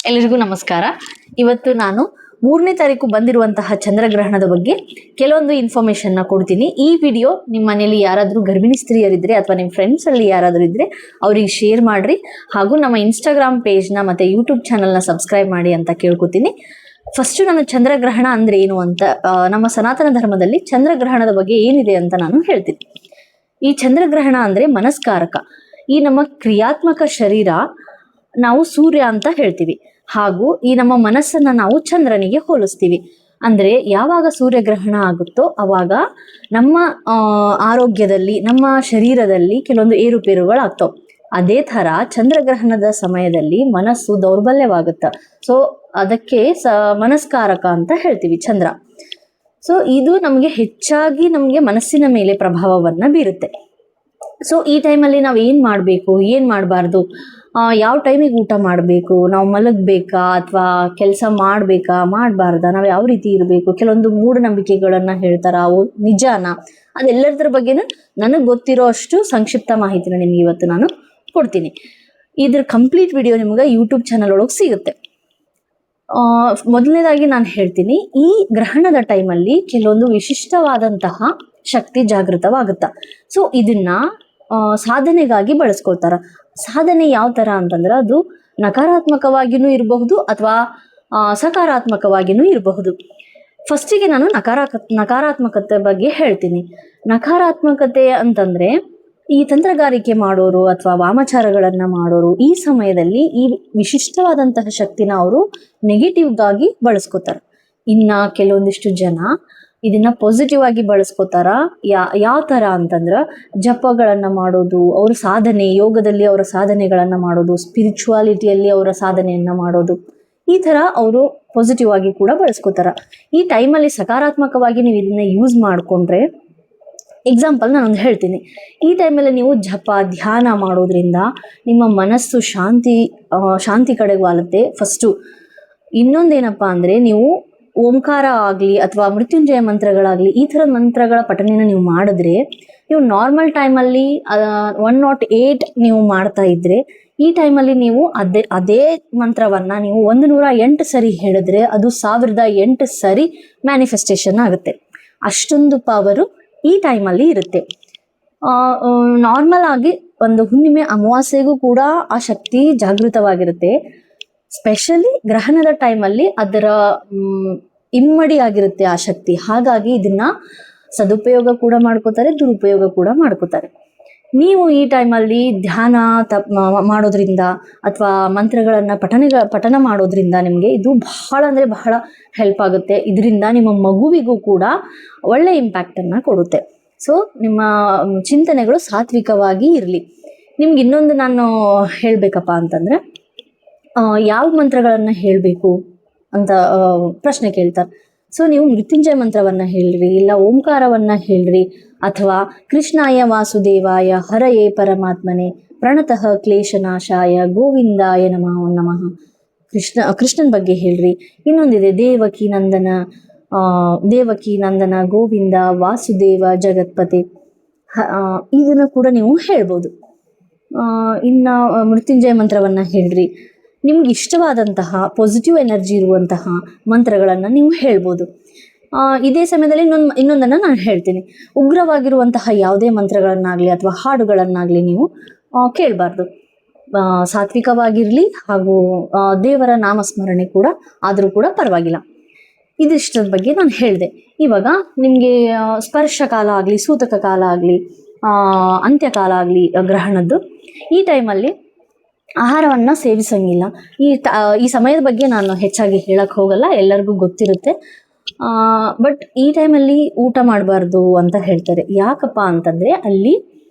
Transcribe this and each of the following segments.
ಎಲ್ಲರಿಗೂ ನಮಸ್ಕಾರ. ಇವತ್ತು ನಾನು 3ನೇ ತಾರೀಕು ಬಂದಿರುವಂತಹ ಚಂದ್ರಗ್ರಹಣದ ಬಗ್ಗೆ ಕೆಲವೊಂದು ಇನ್ಫಾರ್ಮೇಶನ್ ನ ಕೊಡ್ತೀನಿ. ಈ ವಿಡಿಯೋ ನಿಮ್ಮ ಮನೆಯಲ್ಲಿ ಯಾರಾದರೂ ಗರ್ಭಿಣಿ ಸ್ತ್ರೀಯರಿದ್ರೆ ಅಥವಾ ನಿಮ್ಮ ಫ್ರೆಂಡ್ಸ್ ಅಲ್ಲಿ ಯಾರಾದರೂ ಇದ್ರೆ ಅವರಿಗೆ ಶೇರ್ ಮಾಡ್ರಿ. ಹಾಗೂ ನಮ್ಮ ಇನ್ಸ್ಟಾಗ್ರಾಮ್ ಪೇಜ್ನ ಮತ್ತೆ ಯೂಟ್ಯೂಬ್ ಚಾನಲ್ನ ಸಬ್ಸ್ಕ್ರೈಬ್ ಮಾಡಿ ಅಂತ ಕೇಳ್ಕೊತೀನಿ. ಫಸ್ಟ್ ನಾನು ಚಂದ್ರಗ್ರಹಣ ಅಂದ್ರೆ ಏನು ಅಂತ, ನಮ್ಮ ಸನಾತನ ಧರ್ಮದಲ್ಲಿ ಚಂದ್ರಗ್ರಹಣದ ಬಗ್ಗೆ ಏನಿದೆ ಅಂತ ನಾನು ಹೇಳ್ತೀನಿ. ಈ ಚಂದ್ರಗ್ರಹಣ ಅಂದ್ರೆ ಮನಸ್ಕಾರಕ. ಈ ನಮ್ಮ ಕ್ರಿಯಾತ್ಮಕ ಶರೀರ ನಾವು ಸೂರ್ಯ ಅಂತ ಹೇಳ್ತೀವಿ, ಹಾಗೂ ಈ ನಮ್ಮ ಮನಸ್ಸನ್ನ ನಾವು ಚಂದ್ರನಿಗೆ ಹೋಲಿಸ್ತೀವಿ. ಅಂದ್ರೆ ಯಾವಾಗ ಸೂರ್ಯಗ್ರಹಣ ಆಗುತ್ತೋ ಅವಾಗ ನಮ್ಮ ಆರೋಗ್ಯದಲ್ಲಿ, ನಮ್ಮ ಶರೀರದಲ್ಲಿ ಕೆಲವೊಂದು ಏರುಪೇರುಗಳಾಗ್ತಾವ. ಅದೇ ತರ ಚಂದ್ರಗ್ರಹಣದ ಸಮಯದಲ್ಲಿ ಮನಸ್ಸು ದೌರ್ಬಲ್ಯವಾಗುತ್ತೆ. ಸೊ ಅದಕ್ಕೆ ಮನಸ್ಕಾರಕ ಅಂತ ಹೇಳ್ತೀವಿ ಚಂದ್ರ. ಸೊ ಇದು ನಮಗೆ ಹೆಚ್ಚಾಗಿ ನಮಗೆ ಮನಸ್ಸಿನ ಮೇಲೆ ಪ್ರಭಾವವನ್ನ ಬೀರುತ್ತೆ. ಸೊ ಈ ಟೈಮಲ್ಲಿ ನಾವು ಏನ್ ಮಾಡಬೇಕು, ಏನ್ ಮಾಡಬಾರ್ದು, ಯಾವ ಟೈಮಿಗೆ ಊಟ ಮಾಡಬೇಕು, ನಾವು ಮಲಗಬೇಕಾ ಅಥವಾ ಕೆಲಸ ಮಾಡಬೇಕಾ ಮಾಡಬಾರ್ದಾ, ನಾವು ಯಾವ ರೀತಿ ಇರಬೇಕು, ಕೆಲವೊಂದು ಮೂಢನಂಬಿಕೆಗಳನ್ನ ಹೇಳ್ತಾರ, ಅವು ನಿಜಾನ, ಅದೆಲ್ಲದರ ಬಗ್ಗೆನೂ ನನಗೆ ಗೊತ್ತಿರೋ ಅಷ್ಟು ಸಂಕ್ಷಿಪ್ತ ಮಾಹಿತಿನ ನಿಮ್ಗೆ ಇವತ್ತು ನಾನು ಕೊಡ್ತೀನಿ. ಇದ್ರ ಕಂಪ್ಲೀಟ್ ವಿಡಿಯೋ ನಿಮ್ಗೆ ಯೂಟ್ಯೂಬ್ ಚಾನಲ್ ಒಳಗೆ ಸಿಗುತ್ತೆ. ಮೊದಲನೇದಾಗಿ ನಾನು ಹೇಳ್ತೀನಿ, ಈ ಗ್ರಹಣದ ಟೈಮಲ್ಲಿ ಕೆಲವೊಂದು ವಿಶಿಷ್ಟವಾದಂತಹ ಶಕ್ತಿ ಜಾಗೃತವಾಗುತ್ತ. ಸೊ ಇದನ್ನ ಸಾಧನೆಗಾಗಿ ಬಳಸ್ಕೊಳ್ತಾರ. ಸಾಧನೆ ಯಾವ ತರ ಅಂತಂದ್ರೆ ಅದು ನಕಾರಾತ್ಮಕವಾಗಿನೂ ಇರಬಹುದು ಅಥವಾ ಸಕಾರಾತ್ಮಕವಾಗಿನೂ ಇರಬಹುದು. ಫಸ್ಟಿಗೆ ನಾನು ನಕಾರಾತ್ಮಕತೆ ಬಗ್ಗೆ ಹೇಳ್ತೀನಿ. ನಕಾರಾತ್ಮಕತೆ ಅಂತಂದ್ರೆ ಈ ತಂತ್ರಗಾರಿಕೆ ಮಾಡೋರು ಅಥವಾ ವಾಮಾಚಾರಗಳನ್ನ ಮಾಡೋರು ಈ ಸಮಯದಲ್ಲಿ ಈ ವಿಶಿಷ್ಟವಾದಂತಹ ಶಕ್ತಿನ ಅವರು ನೆಗೆಟಿವ್ಗಾಗಿ ಬಳಸ್ಕೋತಾರ. ಇನ್ನ ಕೆಲವೊಂದಿಷ್ಟು ಜನ ಇದನ್ನ ಪಾಸಿಟಿವ್ ಆಗಿ ಬಳಸ್ಕೋತಾರ. ಯಾವ ತರ ಅಂತಂದ್ರ ಜಪಗಳನ್ನ ಮಾಡೋದು, ಅವ್ರ ಸಾಧನೆ, ಯೋಗದಲ್ಲಿ ಅವರ ಸಾಧನೆಗಳನ್ನ ಮಾಡೋದು, ಸ್ಪಿರಿಚುವಾಲಿಟಿಯಲ್ಲಿ ಅವರ ಸಾಧನೆಯನ್ನ ಮಾಡೋದು, ಈ ತರ ಅವರು ಪಾಸಿಟಿವ್ ಆಗಿ ಕೂಡ ಬಳಸ್ಕೋತಾರ. ಈ ಟೈಮಲ್ಲಿ ಸಕಾರಾತ್ಮಕವಾಗಿ ನೀವು ಇದನ್ನ ಯೂಸ್ ಮಾಡ್ಕೊಂಡ್ರೆ, ಎಕ್ಸಾಂಪಲ್ ನಾನೊಂದು ಹೇಳ್ತೀನಿ. ಈ ಟೈಮಲ್ಲಿ ನೀವು ಜಪ ಧ್ಯಾನ ಮಾಡೋದ್ರಿಂದ ನಿಮ್ಮ ಮನಸ್ಸು ಶಾಂತಿ ಕಡೆಗೆ ವಾಲುತ್ತೆ ಫಸ್ಟು. ಇನ್ನೊಂದೇನಪ್ಪಾ ಅಂದ್ರೆ, ನೀವು ಓಂಕಾರ ಆಗ್ಲಿ ಅಥವಾ ಮೃತ್ಯುಂಜಯ ಮಂತ್ರಗಳಾಗ್ಲಿ ಈ ಥರದ ಮಂತ್ರಗಳ ಪಠಣೆನ ನೀವು ಮಾಡಿದ್ರೆ, ನೀವು ನಾರ್ಮಲ್ ಟೈಮಲ್ಲಿ 108 ನೀವು ಮಾಡ್ತಾ ಇದ್ರೆ, ಈ ಟೈಮಲ್ಲಿ ನೀವು ಅದೇ ಮಂತ್ರವನ್ನ ನೀವು 108 ಸರಿ ಹೇಳಿದ್ರೆ ಅದು 1008 ಸರಿ ಮ್ಯಾನಿಫೆಸ್ಟೇಷನ್ ಆಗುತ್ತೆ. ಅಷ್ಟೊಂದು ಪವರು ಈ ಟೈಮಲ್ಲಿ ಇರುತ್ತೆ. ನಾರ್ಮಲ್ ಆಗಿ ಒಂದು ಹುಣ್ಣಿಮೆ ಅಮಾವಾಸ್ಯೆಗೂ ಕೂಡ ಆ ಶಕ್ತಿ ಜಾಗೃತವಾಗಿರುತ್ತೆ. ಸ್ಪೆಷಲಿ ಗ್ರಹಣದ ಟೈಮಲ್ಲಿ ಅದರ ಇಮ್ಮಡಿ ಆಗಿರುತ್ತೆ ಆ ಶಕ್ತಿ. ಹಾಗಾಗಿ ಇದನ್ನ ಸದುಪಯೋಗ ಕೂಡ ಮಾಡ್ಕೋತಾರೆ, ದುರುಪಯೋಗ ಕೂಡ ಮಾಡ್ಕೋತಾರೆ. ನೀವು ಈ ಟೈಮಲ್ಲಿ ಧ್ಯಾನ ಮಾಡೋದ್ರಿಂದ ಅಥವಾ ಮಂತ್ರಗಳನ್ನ ಪಠನ ಮಾಡೋದ್ರಿಂದ ನಿಮಗೆ ಇದು ಬಹಳ ಅಂದ್ರೆ ಬಹಳ ಹೆಲ್ಪ್ ಆಗುತ್ತೆ. ಇದರಿಂದ ನಿಮ್ಮ ಮಗುವಿಗೂ ಕೂಡ ಒಳ್ಳೆ ಇಂಪ್ಯಾಕ್ಟ್ ಅನ್ನ ಕೊಡುತ್ತೆ. ಸೊ ನಿಮ್ಮ ಚಿಂತನೆಗಳು ಸಾತ್ವಿಕವಾಗಿ ಇರಲಿ. ನಿಮ್ಗೆ ಇನ್ನೊಂದು ನಾನು ಹೇಳ್ಬೇಕಪ್ಪ ಅಂತಂದ್ರೆ, ಯಾವ ಮಂತ್ರಗಳನ್ನ ಹೇಳಬೇಕು ಅಂತ ಪ್ರಶ್ನೆ ಕೇಳ್ತಾರೆ. ಸೊ ನೀವು ಮೃತ್ಯುಂಜಯ ಮಂತ್ರವನ್ನ ಹೇಳ್ರಿ, ಇಲ್ಲ ಓಂಕಾರವನ್ನ ಹೇಳ್ರಿ, ಅಥವಾ ಕೃಷ್ಣಾಯ ವಾಸುದೇವಾಯ ಹರಯೇ ಪರಮಾತ್ಮನೆ ಪ್ರಣತಃ ಕ್ಲೇಶನಾಶಾಯ ಗೋವಿಂದಾಯ ನಮಃ ಕೃಷ್ಣನ ಬಗ್ಗೆ ಹೇಳ್ರಿ. ಇನ್ನೊಂದಿದೆ ದೇವಕಿ ನಂದನ ಗೋವಿಂದ ವಾಸುದೇವ ಜಗತ್ಪತಿ, ಇದನ್ನು ಕೂಡ ನೀವು ಹೇಳ್ಬೋದು. ಇನ್ನ ಮೃತ್ಯುಂಜಯ ಮಂತ್ರವನ್ನ ಹೇಳ್ರಿ. ನಿಮ್ಗೆ ಇಷ್ಟವಾದಂತಹ ಪಾಸಿಟಿವ್ ಎನರ್ಜಿ ಇರುವಂತಹ ಮಂತ್ರಗಳನ್ನು ನೀವು ಹೇಳ್ಬೋದು. ಇದೇ ಸಮಯದಲ್ಲಿ ಇನ್ನೊಂದನ್ನು ನಾನು ಹೇಳ್ತೀನಿ. ಉಗ್ರವಾಗಿರುವಂತಹ ಯಾವುದೇ ಮಂತ್ರಗಳನ್ನಾಗಲಿ ಅಥವಾ ಹಾಡುಗಳನ್ನಾಗಲಿ ನೀವು ಕೇಳಬಾರ್ದು. ಸಾತ್ವಿಕವಾಗಿರಲಿ, ಹಾಗೂ ದೇವರ ನಾಮಸ್ಮರಣೆ ಕೂಡ ಆದರೂ ಕೂಡ ಪರವಾಗಿಲ್ಲ. ಇದಿಷ್ಟರ ಬಗ್ಗೆ ನಾನು ಹೇಳಿದೆ. ಇವಾಗ ನಿಮಗೆ ಸ್ಪರ್ಶ ಕಾಲ ಆಗಲಿ, ಸೂತಕ ಕಾಲ ಆಗಲಿ, ಅಂತ್ಯಕಾಲ ಆಗಲಿ ಗ್ರಹಣದ್ದು, ಈ ಟೈಮಲ್ಲಿ ಆಹಾರವನ್ನ ಸೇವಿಸಂಗಿಲ್ಲ. ಈ ಸಮಯದ ಬಗ್ಗೆ ನಾನು ಹೆಚ್ಚಾಗಿ ಹೇಳಕ್ ಹೋಗಲ್ಲ, ಎಲ್ಲರಿಗೂ ಗೊತ್ತಿರುತ್ತೆ. ಬಟ್ ಈ ಟೈಮಲ್ಲಿ ಊಟ ಮಾಡಬಾರ್ದು ಅಂತ ಹೇಳ್ತಾರೆ. ಯಾಕಪ್ಪ ಅಂತಂದ್ರೆ ಅಲ್ಲಿ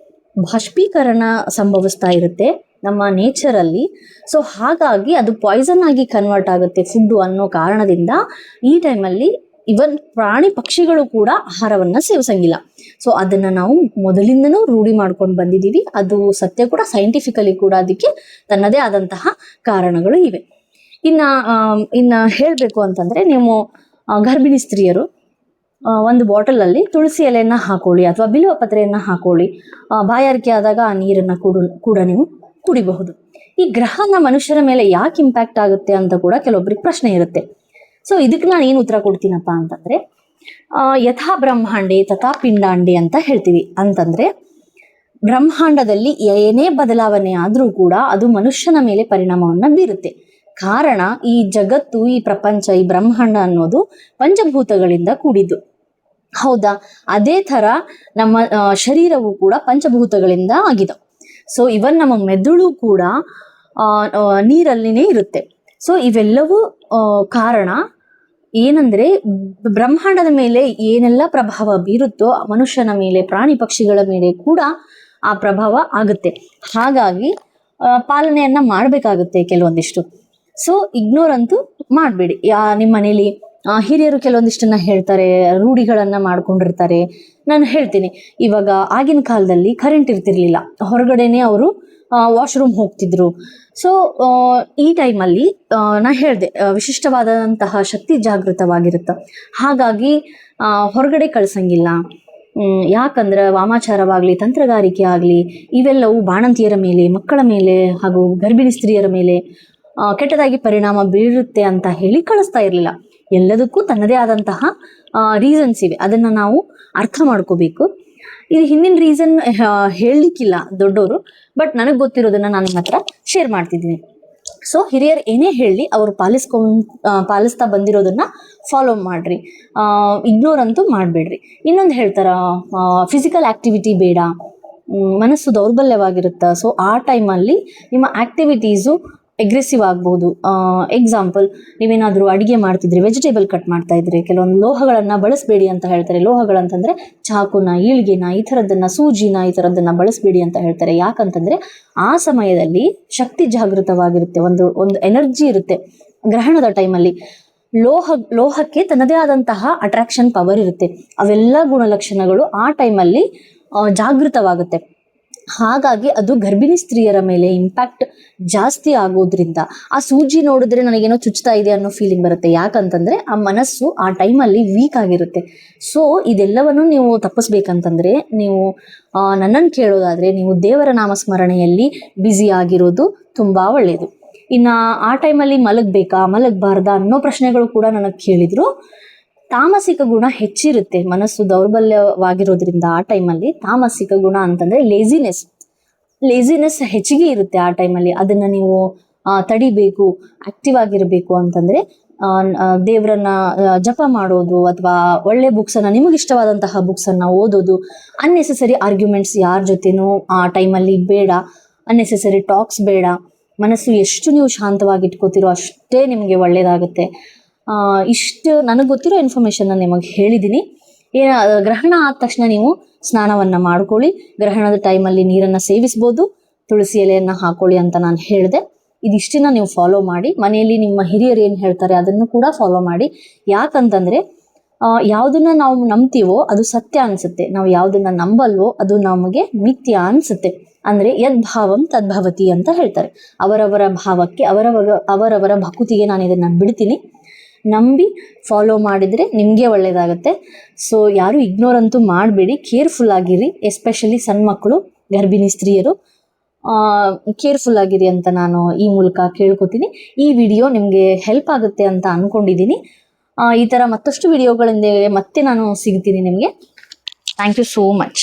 ಬಾಷ್ಪೀಕರಣ ಸಂಭವಿಸ್ತಾ ಇರುತ್ತೆ ನಮ್ಮ ನೇಚರಲ್ಲಿ. ಸೊ ಹಾಗಾಗಿ ಅದು ಪಾಯ್ಸನ್ ಆಗಿ ಕನ್ವರ್ಟ್ ಆಗುತ್ತೆ ಫುಡ್ ಅನ್ನೋ ಕಾರಣದಿಂದ ಈ ಟೈಮಲ್ಲಿ ಇವನ್ ಪ್ರಾಣಿ ಪಕ್ಷಿಗಳು ಕೂಡ ಆಹಾರವನ್ನ ಸೇವಿಸಂಗಿಲ್ಲ. ಸೊ ಅದನ್ನ ನಾವು ಮೊದಲಿಂದನೂ ರೂಢಿ ಮಾಡ್ಕೊಂಡು ಬಂದಿದ್ದೀವಿ. ಅದು ಸತ್ಯ ಕೂಡ, ಸೈಂಟಿಫಿಕಲಿ ಕೂಡ ಅದಕ್ಕೆ ತನ್ನದೇ ಆದಂತಹ ಕಾರಣಗಳು ಇವೆ. ಇನ್ನ ಹೇಳ್ಬೇಕು ಅಂತಂದ್ರೆ, ನೀವು ಗರ್ಭಿಣಿ ಸ್ತ್ರೀಯರು ಒಂದು ಬಾಟಲಲ್ಲಿ ತುಳಸಿ ಎಲೆಯನ್ನ ಹಾಕೊಳ್ಳಿ ಅಥವಾ ಬಿಲ್ವ ಪತ್ರೆಯನ್ನ ಹಾಕೊಳ್ಳಿ. ಬಾಯಾರಿಕೆ ಆದಾಗ ಆ ನೀರನ್ನ ಕೂಡ ನೀವು ಕುಡಿಬಹುದು. ಈ ಗ್ರಹನ ಮನುಷ್ಯರ ಮೇಲೆ ಯಾಕೆ ಇಂಪ್ಯಾಕ್ಟ್ ಆಗುತ್ತೆ ಅಂತ ಕೂಡ ಕೆಲವೊಬ್ರಿಗೆ ಪ್ರಶ್ನೆ ಇರುತ್ತೆ. ಸೊ ಇದಕ್ಕೆ ನಾನು ಏನು ಉತ್ತರ ಕೊಡ್ತೀನಪ್ಪ ಅಂತಂದ್ರೆ, ಯಥಾ ಬ್ರಹ್ಮಾಂಡೆ ತಥಾ ಪಿಂಡಾಂಡೆ ಅಂತ ಹೇಳ್ತೀವಿ. ಅಂತಂದ್ರೆ ಬ್ರಹ್ಮಾಂಡದಲ್ಲಿ ಏನೇ ಬದಲಾವಣೆ ಆದ್ರೂ ಕೂಡ ಅದು ಮನುಷ್ಯನ ಮೇಲೆ ಪರಿಣಾಮವನ್ನ ಬೀರುತ್ತೆ. ಕಾರಣ ಈ ಜಗತ್ತು, ಈ ಪ್ರಪಂಚ, ಈ ಬ್ರಹ್ಮಾಂಡ ಅನ್ನೋದು ಪಂಚಭೂತಗಳಿಂದ ಕೂಡಿದ್ದು. ಹೌದಾ? ಅದೇ ತರ ನಮ್ಮ ಶರೀರವು ಕೂಡ ಪಂಚಭೂತಗಳಿಂದ ಆಗಿದೆ. ಸೊ ಇವನ್ ನಮ್ಮ ಮೆದುಳು ಕೂಡ ನೀರಲ್ಲಿನೇ ಇರುತ್ತೆ. ಸೊ ಇವೆಲ್ಲವೂ ಕಾರಣ ಏನಂದ್ರೆ, ಬ್ರಹ್ಮಾಂಡದ ಮೇಲೆ ಏನೆಲ್ಲ ಪ್ರಭಾವ ಬೀರುತ್ತೋ ಮನುಷ್ಯನ ಮೇಲೆ, ಪ್ರಾಣಿ ಪಕ್ಷಿಗಳ ಮೇಲೆ ಕೂಡ ಆ ಪ್ರಭಾವ ಆಗುತ್ತೆ. ಹಾಗಾಗಿ ಪಾಲನೆಯನ್ನ ಮಾಡ್ಬೇಕಾಗುತ್ತೆ ಕೆಲವೊಂದಿಷ್ಟು. ಸೊ ಇಗ್ನೋರ್ ಅಂತೂ ಮಾಡಬೇಡಿ. ನಿಮ್ಮ ಮನೇಲಿ ಹಿರಿಯರು ಕೆಲವೊಂದಿಷ್ಟನ್ನ ಹೇಳ್ತಾರೆ, ರೂಢಿಗಳನ್ನ ಮಾಡ್ಕೊಂಡಿರ್ತಾರೆ. ನಾನು ಹೇಳ್ತೀನಿ, ಇವಾಗ ಆಗಿನ ಕಾಲದಲ್ಲಿ ಕರೆಂಟ್ ಇರ್ತಿರ್ಲಿಲ್ಲ, ಹೊರಗಡೆನೆ ಅವರು ವಾಶ್ರೂಮ್ ಹೋಗ್ತಿದ್ರು. ಸೊ ಈ ಟೈಮಲ್ಲಿ ನಾ ಹೇಳಿದೆ, ವಿಶಿಷ್ಟವಾದಂತಹ ಶಕ್ತಿ ಜಾಗೃತವಾಗಿರುತ್ತೆ. ಹಾಗಾಗಿ ಹೊರಗಡೆ ಕಳ್ಸಂಗಿಲ್ಲ. ಯಾಕಂದ್ರೆ ವಾಮಾಚಾರವಾಗಲಿ, ತಂತ್ರಗಾರಿಕೆ ಆಗಲಿ, ಇವೆಲ್ಲವೂ ಬಾಣಂತಿಯರ ಮೇಲೆ, ಮಕ್ಕಳ ಮೇಲೆ ಹಾಗೂ ಗರ್ಭಿಣಿ ಸ್ತ್ರೀಯರ ಮೇಲೆ ಕೆಟ್ಟದಾಗಿ ಪರಿಣಾಮ ಬೀರುತ್ತೆ ಅಂತ ಹೇಳಿ ಕಳಿಸ್ತಾ ಇರಲಿಲ್ಲ. ಎಲ್ಲದಕ್ಕೂ ತನ್ನದೇ ಆದಂತಹ ರೀಸನ್ಸ್ ಇವೆ, ಅದನ್ನ ನಾವು ಅರ್ಥ ಮಾಡ್ಕೋಬೇಕು. ಇದು ಹಿಂದಿನ ರೀಸನ್ ಹೇಳಲಿಕ್ಕಿಲ್ಲ ದೊಡ್ಡವರು, ಬಟ್ ನನಗೆ ಗೊತ್ತಿರೋದನ್ನ ನಾನು ನಿಮ್ಮ ಹತ್ರ ಶೇರ್ ಮಾಡ್ತಿದ್ದೀನಿ. ಸೊ ಹಿರಿಯರು ಏನೇ ಹೇಳಿ ಅವರು ಪಾಲಿಸ್ತಾ ಬಂದಿರೋದನ್ನ ಫಾಲೋ ಮಾಡ್ರಿ, ಇಗ್ನೋರ್ ಅಂತೂ ಮಾಡಬೇಡ್ರಿ. ಇನ್ನೊಂದು ಹೇಳ್ತಾರ, ಫಿಸಿಕಲ್ ಆಕ್ಟಿವಿಟಿ ಬೇಡ, ಮನಸ್ಸು ದೌರ್ಬಲ್ಯವಾಗಿರುತ್ತೆ. ಸೊ ಆ ಟೈಮಲ್ಲಿ ನಿಮ್ಮ ಆಕ್ಟಿವಿಟೀಸು ಎಗ್ರೆಸಿವ್ ಆಗ್ಬೋದು. ಎಕ್ಸಾಂಪಲ್, ನೀವೇನಾದರೂ ಅಡುಗೆ ಮಾಡ್ತಿದ್ರಿ, ವೆಜಿಟೇಬಲ್ ಕಟ್ ಮಾಡ್ತಾ ಇದ್ರಿ, ಕೆಲವೊಂದು ಲೋಹಗಳನ್ನು ಬಳಸಬೇಡಿ ಅಂತ ಹೇಳ್ತಾರೆ. ಲೋಹಗಳಂತಂದ್ರೆ ಚಾಕುನ, ಈಳ್ಗೆನ, ಈ ಥರದ್ದನ್ನು, ಸೂಜಿನ, ಈ ಥರದ್ದನ್ನು ಬಳಸಬೇಡಿ ಅಂತ ಹೇಳ್ತಾರೆ. ಯಾಕಂತಂದ್ರೆ ಆ ಸಮಯದಲ್ಲಿ ಶಕ್ತಿ ಜಾಗೃತವಾಗಿರುತ್ತೆ, ಒಂದು ಎನರ್ಜಿ ಇರುತ್ತೆ. ಗ್ರಹಣದ ಟೈಮಲ್ಲಿ ಲೋಹಕ್ಕೆ ತನ್ನದೇ ಆದಂತಹ ಅಟ್ರಾಕ್ಷನ್ ಪವರ್ ಇರುತ್ತೆ. ಅವೆಲ್ಲ ಗುಣಲಕ್ಷಣಗಳು ಆ ಟೈಮಲ್ಲಿ ಜಾಗೃತವಾಗುತ್ತೆ. ಹಾಗಾಗಿ ಅದು ಗರ್ಭಿಣಿ ಸ್ತ್ರೀಯರ ಮೇಲೆ ಇಂಪ್ಯಾಕ್ಟ್ ಜಾಸ್ತಿ ಆಗೋದ್ರಿಂದ ಆ ಸೂಜಿ ನೋಡಿದ್ರೆ ನನಗೇನೋ ಚುಚ್ತಾ ಇದೆ ಅನ್ನೋ ಫೀಲಿಂಗ್ ಬರುತ್ತೆ. ಯಾಕಂತಂದ್ರೆ ಆ ಮನಸ್ಸು ಆ ಟೈಮಲ್ಲಿ ವೀಕ್ ಆಗಿರುತ್ತೆ. ಸೊ ಇದೆಲ್ಲವನ್ನು ನೀವು ತಪ್ಪಿಸ್ಬೇಕಂತಂದ್ರೆ, ನೀವು ನನ್ನನ್ನು ಕೇಳೋದಾದ್ರೆ, ನೀವು ದೇವರ ನಾಮಸ್ಮರಣೆಯಲ್ಲಿ ಬ್ಯುಸಿ ಆಗಿರೋದು ತುಂಬಾ ಒಳ್ಳೆಯದು. ಇನ್ನು ಆ ಟೈಮಲ್ಲಿ ಮಲಗಬಾರ್ದಾ ಅನ್ನೋ ಪ್ರಶ್ನೆಗಳು ಕೂಡ ನನಗೆ ಕೇಳಿದ್ರು. ತಾಮಸಿಕ ಗುಣ ಹೆಚ್ಚಿರುತ್ತೆ, ಮನಸ್ಸು ದೌರ್ಬಲ್ಯವಾಗಿರೋದ್ರಿಂದ ಆ ಟೈಮಲ್ಲಿ ತಾಮಸಿಕ ಗುಣ ಅಂತಂದ್ರೆ ಲೇಜಿನೆಸ್ ಹೆಚ್ಚಿಗೆ ಇರುತ್ತೆ ಆ ಟೈಮಲ್ಲಿ. ಅದನ್ನ ನೀವು ತಡಿಬೇಕು, ಆಕ್ಟಿವ್ ಆಗಿರಬೇಕು ಅಂತಂದ್ರೆ ದೇವರನ್ನ ಜಪ ಮಾಡೋದು, ಅಥವಾ ಒಳ್ಳೆ ಬುಕ್ಸನ್ನ, ನಿಮಗೆ ಇಷ್ಟವಾದಂತಹ ಬುಕ್ಸನ್ನ ಓದೋದು. ಅನ್ನೆಸೆಸರಿ ಆರ್ಗ್ಯುಮೆಂಟ್ಸ್ ಯಾರ ಜೊತೆನೂ ಆ ಟೈಮಲ್ಲಿ ಬೇಡ, ಅನ್ನೆಸೆಸರಿ ಟಾಕ್ಸ್ ಬೇಡ. ಮನಸ್ಸು ಎಷ್ಟು ನೀವು ಶಾಂತವಾಗಿ ಇಟ್ಕೋತಿರೋ ಅಷ್ಟೇ ನಿಮಗೆ ಒಳ್ಳೇದಾಗುತ್ತೆ. ಇಷ್ಟು ನನಗೆ ಗೊತ್ತಿರೋ ಇನ್ಫಾರ್ಮೇಶನ್ ನಿಮಗೆ ಹೇಳಿದ್ದೀನಿ. ಗ್ರಹಣ ಆದ ತಕ್ಷಣ ನೀವು ಸ್ನಾನವನ್ನ ಮಾಡ್ಕೊಳ್ಳಿ, ಗ್ರಹಣದ ಟೈಮಲ್ಲಿ ನೀರನ್ನು ಸೇವಿಸ್ಬೋದು, ತುಳಸಿ ಎಲೆಯನ್ನು ಹಾಕೊಳ್ಳಿ ಅಂತ ನಾನು ಹೇಳಿದೆ. ಇದಿಷ್ಟನ್ನ ನೀವು ಫಾಲೋ ಮಾಡಿ. ಮನೆಯಲ್ಲಿ ನಿಮ್ಮ ಹಿರಿಯರು ಏನು ಹೇಳ್ತಾರೆ ಅದನ್ನು ಕೂಡ ಫಾಲೋ ಮಾಡಿ. ಯಾಕಂತಂದ್ರೆ ಯಾವುದನ್ನ ನಾವು ನಂಬ್ತೀವೋ ಅದು ಸತ್ಯ ಅನ್ಸುತ್ತೆ, ನಾವು ಯಾವುದನ್ನ ನಂಬಲ್ವೋ ಅದು ನಮಗೆ ಮಿಥ್ಯ ಅನ್ಸುತ್ತೆ. ಅಂದ್ರೆ ಯದ್ಭಾವಂ ತದ್ಭವತಿ ಅಂತ ಹೇಳ್ತಾರೆ. ಅವರವರ ಭಾವಕ್ಕೆ, ಅವರವರ ಭಕುತಿಗೆ ನಾನು ಇದನ್ನ ಬಿಡ್ತೀನಿ. ನಂಬಿ ಫಾಲೋ ಮಾಡಿದರೆ ನಿಮಗೆ ಒಳ್ಳೆಯದಾಗುತ್ತೆ. ಸೊ ಯಾರು ಇಗ್ನೋರ್ ಅಂತೂ ಮಾಡಬೇಡಿ, ಕೇರ್ಫುಲ್ ಆಗಿರಿ. ಎಸ್ಪೆಷಲಿ ಸಣ್ಣ ಮಕ್ಕಳು, ಗರ್ಭಿಣಿ ಸ್ತ್ರೀಯರು ಕೇರ್ಫುಲ್ ಆಗಿರಿ ಅಂತ ನಾನು ಈ ಮೂಲಕ ಕೇಳ್ಕೊತೀನಿ. ಈ ವಿಡಿಯೋ ನಿಮಗೆ ಹೆಲ್ಪ್ ಆಗುತ್ತೆ ಅಂತ ಅಂದ್ಕೊಂಡಿದ್ದೀನಿ. ಈ ಥರ ಮತ್ತಷ್ಟು ವಿಡಿಯೋಗಳಿಂದ ಮತ್ತೆ ನಾನು ಸಿಗ್ತೀನಿ ನಿಮಗೆ. Thank you so much.